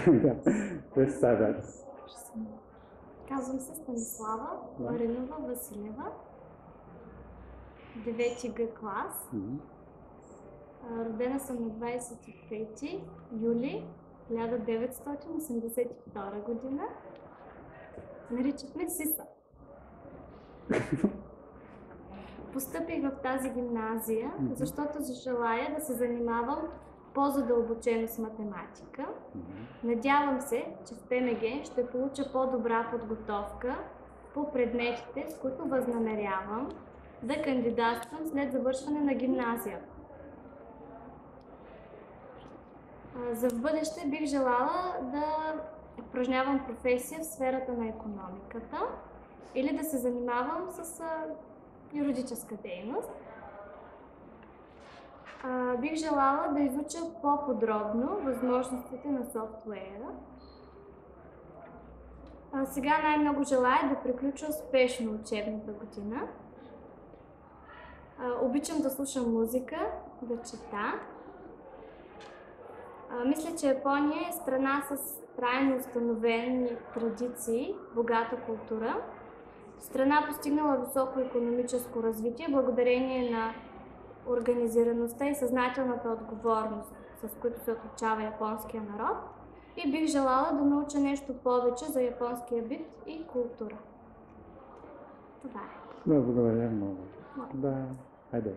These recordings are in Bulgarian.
Да, представя. Казвам се Станислава Маринова Василева, 9 Г клас. Родена съм на 25 юли 1982 година. Наричат ме Сиса. Постъпих в тази гимназия, защото желая да се занимавам по-задълбочено с математика. Надявам се, че в ПМГ ще получа по-добра подготовка по предметите, с които възнамерявам да кандидатствам след завършване на гимназия. За в бъдеще бих желала да упражнявам професия в сферата на икономиката или да се занимавам с юридическа дейност. Бих желала да изуча по-подробно възможностите на софтуера. Сега най-много желая да приключа успешно учебната година. Обичам да слушам музика, да чета. Мисля, че Япония е страна с трайно установени традиции, богата култура. Страна постигнала високо икономическо развитие благодарение на организираността и съзнателната отговорност, с които се отличава японския народ. И бих желала да науча нещо повече за японския бит и култура. Това е. Да, благодаря много. Да, хайде.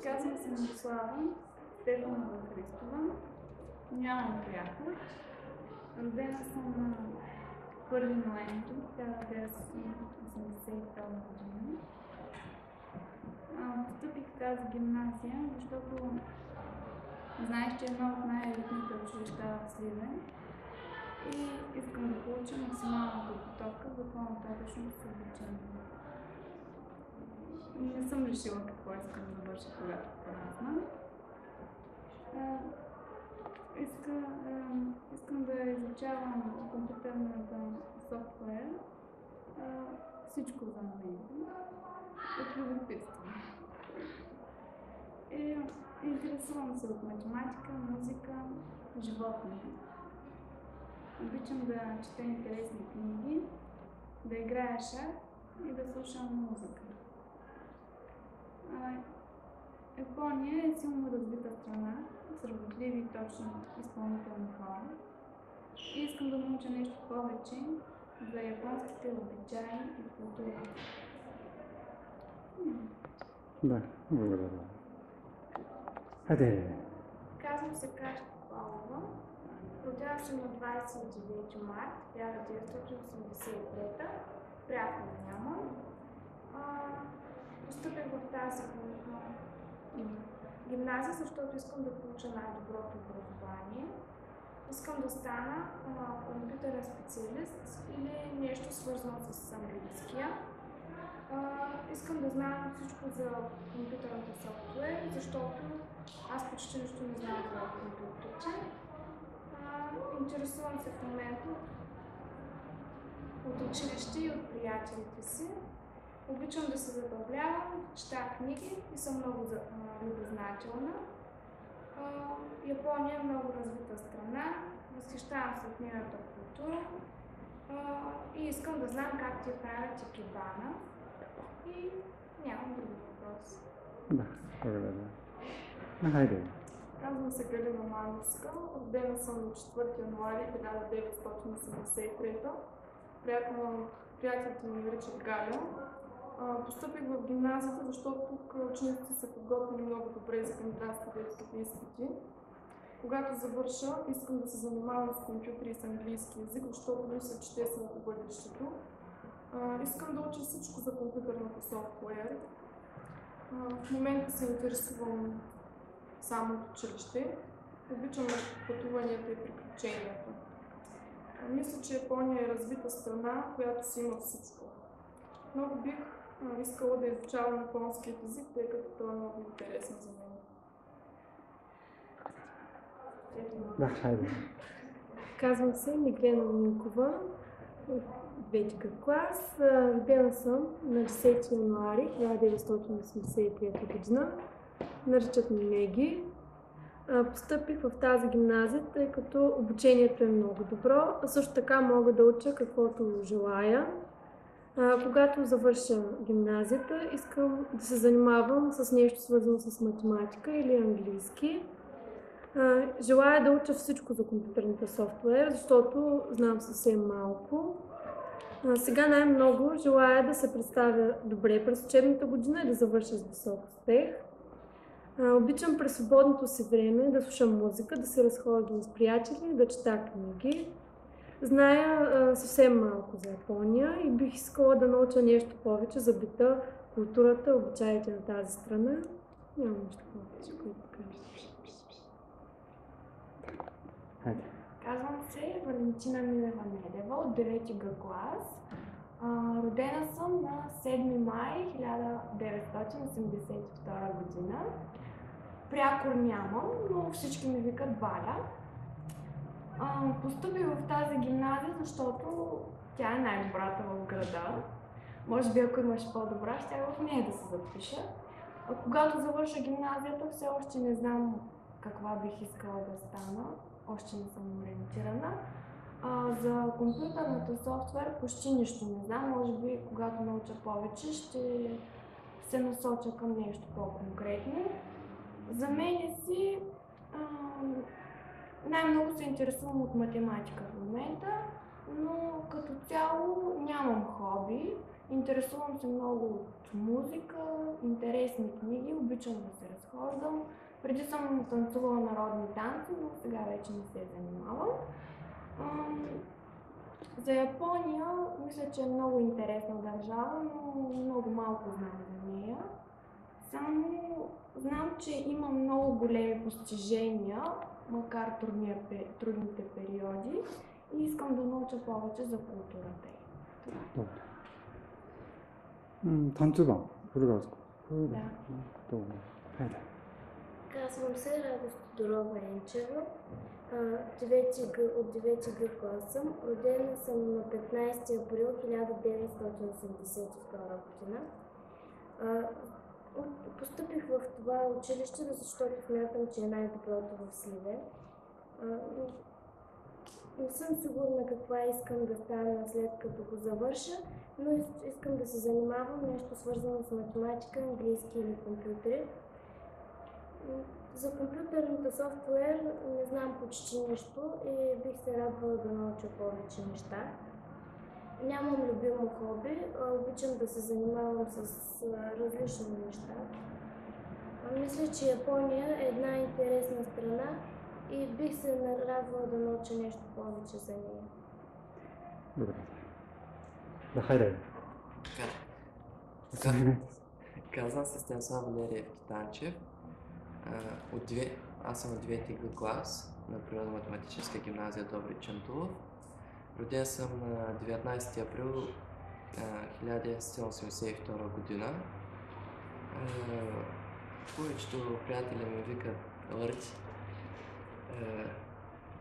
Казвам се Мирослава Стефанова Христова. Нямам приятел. Родена съм на 1 ноември 1982 година. Постъпих в тази гимназия, защото знаех, че е едно от най-елитните училища в Сливен и искам да получа максимална подготовка за по-нататъчното си обучение. Не съм решила какво искам да върша, когато порасна. Искам да изучавам компютърната софтуер, всичко за мен, от любопитство. Интересувам се от математика, музика, животни. Обичам да чета интересни книги, да играя шах и да слушам музика. Япония е силно развита страна, с работливи и точни изпълнителни хора. И искам да науча нещо повече за японските обичаи и култура. Да, благодаря. Хайде. Казвам се Кашка Павлова. Родена съм на 29 март 1983. Приятно нямам. Постъпих в тази гимназия, защото искам да получа най-доброто образование. Искам да стана компютърен специалист или нещо свързано с английския. Искам да знам всичко за компютърната софтуер, защото аз почти нищо не знам за компютрите. Интересувам се в момента от училище и от приятелите си. Обичам да се забавлявам, чета книги и съм много любознателна. Япония е много развита страна, възхищавам се от нейната култура и искам да знам как те правят икебана и нямам други въпроси. Да, благодаря. Хайде. Казвам се Галина Мановска, родена съм на 4 януари 1983. Приятелите ми наричат Галя. Постъпих в гимназията, защото тук учениците са подготвени много добре за кандидатските изпити. Когато завърша, искам да се занимавам с компютри и с английски език, защото мисля, че те са в бъдещето. Искам да уча всичко за компютърната софтуер. В момента се интересувам само от училище. Обичам пътуванията и приключенията. Мисля, че Япония е развита страна, която си има всичко. Много бих искала да изучавам японският език, тъй като той е много интересен за мен. Да, хайде. Казвам се Миглена Минкова, от 9 клас. Родена съм на 10 януари 1983 година. Наричат ме Меги. Постъпих в тази гимназия, тъй като обучението е много добро, а също така мога да уча каквото желая. Когато завърша гимназията, искам да се занимавам с нещо свързано с математика или английски. Желая да уча всичко за компютърната софтуер, защото знам съвсем малко. Сега най-много желая да се представя добре през учебната година и да завърша с висок успех. Обичам през свободното си време да слушам музика, да се разхождам с приятели, да чета книги. Зная съвсем малко за Япония и бих искала да науча нещо повече за бита, културата, обичаите на тази страна. Нямам нищо повече, което да кажа. Хайде. Казвам се Валентина Милева Недева от 9 Г клас. Родена съм на 7 май 1982 година. Прякор нямам, но всички ми викат Валя. Постъпих в тази гимназия, защото тя е най-добрата в града. Може би ако имаш по-добра, ще в нея да се запиша. Когато завърша гимназията, все още не знам каква бих искала да стана. Още не съм ориентирана. За компютърната софтуер почти нищо не знам. Може би, когато науча повече, ще се насоча към нещо по-конкретно. За мен си най-много се интересувам от математика в момента, но като цяло нямам хоби. Интересувам се много от музика, интересни книги, обичам да се разхождам. Преди съм танцувала народни танци, но сега вече не се занимавам. За Япония мисля, че е много интересна държава, но много малко знам за нея. Само знам, че има много големи постижения, макар трудните периоди, и искам да науча повече за културата й. Добре. Танцувам. Българско. Да. Добре. Хайде. Казвам се Радост Тодорова Енчева. От 9 Г клас съм. Родена съм на 15 април 1982 година. Постъпих в това училище, защото смятам, че е най-доброто в Сливен. Не съм сигурна каква искам да стана след като го завърша, но искам да се занимавам нещо свързано с математика, английски или компютри. За компютърната софтуер не знам почти нищо и бих се радвала да науча повече неща. Нямам любимо хоби, обичам да се занимавам с различни неща. Мисля, че Япония е една интересна страна и бих се радвала да науча нещо повече за нея. Добре. Да, хайде. Казвам се Станислав Валериев Китанчев. Аз съм от 9 Г клас на Природно-математическа гимназия Добри Чантулов. Роден съм на 19 април 1982 година. Повечето приятели ме викат Лърти.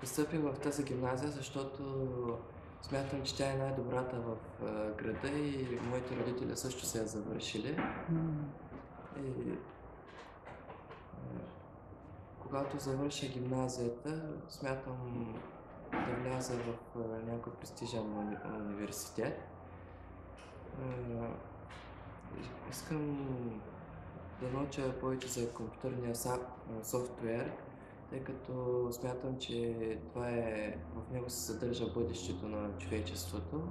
Постъпих в тази гимназия, защото смятам, че тя е най-добрата в града и моите родители също се я завършили. И когато завърша гимназията, смятам да вляза в някой престижен университет. Искам да науча повече за компютърния софтуер, тъй като смятам, че в него се съдържа бъдещето на човечеството.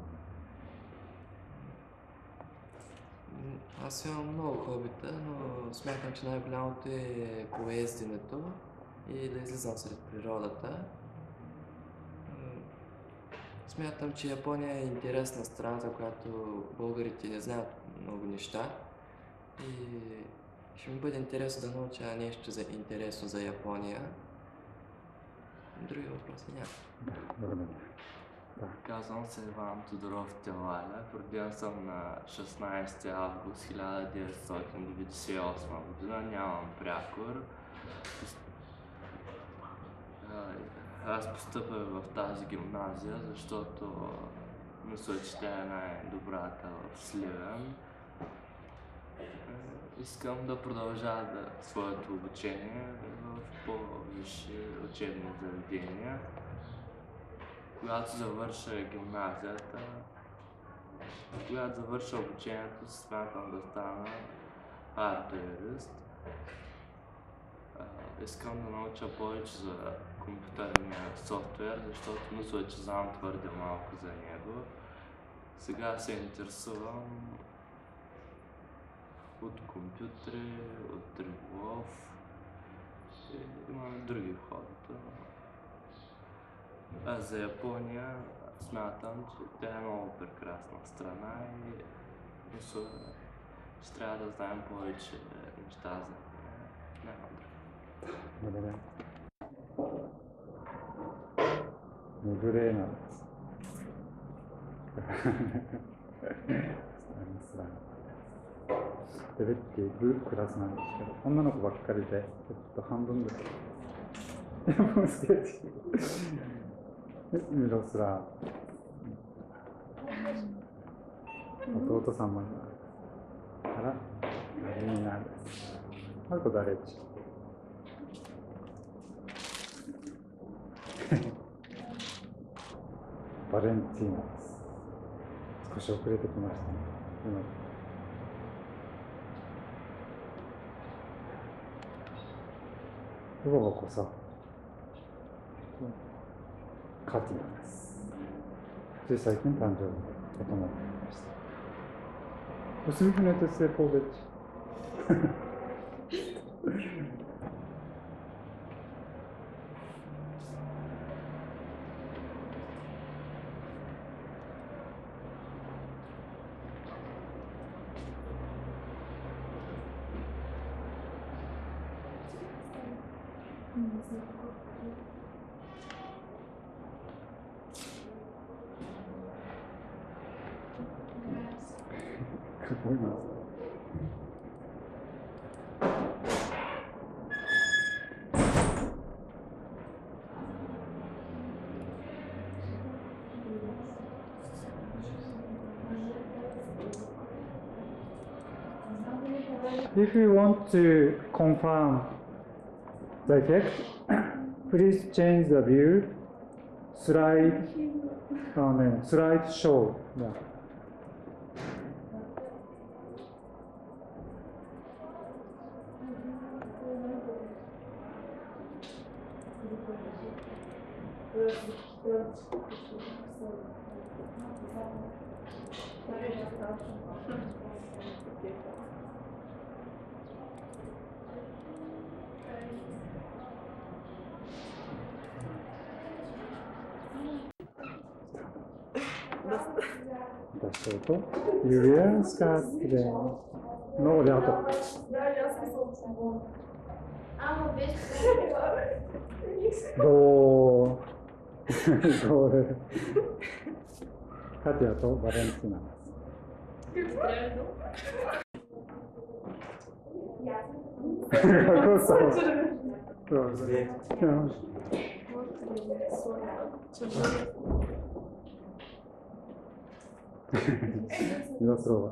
Аз имам много хобита, но смятам, че най-голямото е поезденето и да излизам сред природата. Смятам, че Япония е интересна страна, за която българите не знаят много неща и ще ми бъде интересно да науча нещо интересно за Япония. Други въпроси няма. Добре. Да. Казвам се Иван Тодоров Телаля. Роден съм на 16 август 1998 година. Нямам прякор. Аз постъпих в тази гимназия, защото мисля, че тя е най-добрата в Сливен. Искам да продължа своето обучение в висши учебни заведения. Когато завърша гимназията, когато завърша обучението, смятам да стана хардуерист. Искам да науча повече за компютърния софтуер, защото мисля, че знам твърде малко за него. Сега се интересувам от компютри, от риболов и имаме други хобита. А за Япония смятам, че тя е много прекрасна страна и мисля, че трябва да знаем повече неща за нея. Няма други. Благодаря. Модулена.レベっているクラスなんですけど、女の子ばっかりで、ちょっと半分ぐらい。いや、もうスケーチ。ミロスラ。弟さんもいますから、アリーナです。マルコ誰でしょう。バレンティーナです。少し遅れてきましたね。ロボコさ、カティナです。つい最近誕生日が整っていました。Усмихнете се повече. Какой у нас? If you want to confirm the effect, please change the view, slide show. Yeah. Защото Юлия скатре. Много лято. Да, аз съм свободна. Ама без Добре. Катя то Валентина. Какво става? Добре. Не струва.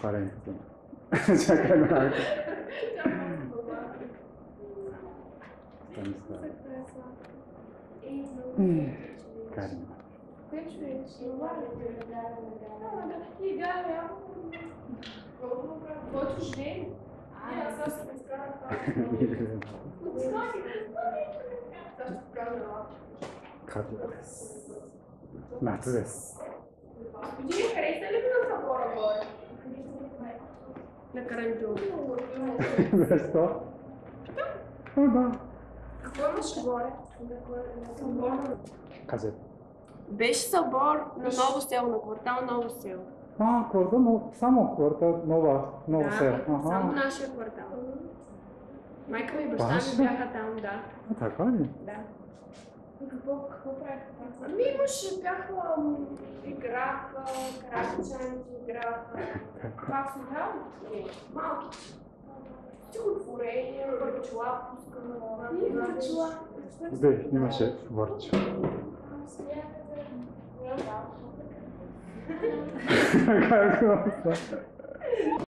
Валентина. Чакай малко. Станислав. Карина. Твоето жени? Аз съм се изкарах. Катяです。夏です。Вие хареса ли на събора горе? На Карамбил. Защо? О, да. Какво имаше горе? Събор. Кажете. Беше събор на Ново село, на квартал Ново село. Квартал, но само квартал Ново село. Само нашия квартал. Майка ми и баща Баш? ми бяха там, да. Така ли? Да. Какво правиха там? Ами имаше, играха, карачанци, играха. Пак съм малки. Стихотворения, върчела, пускана. И върчела. Де имаше върчо. Какво?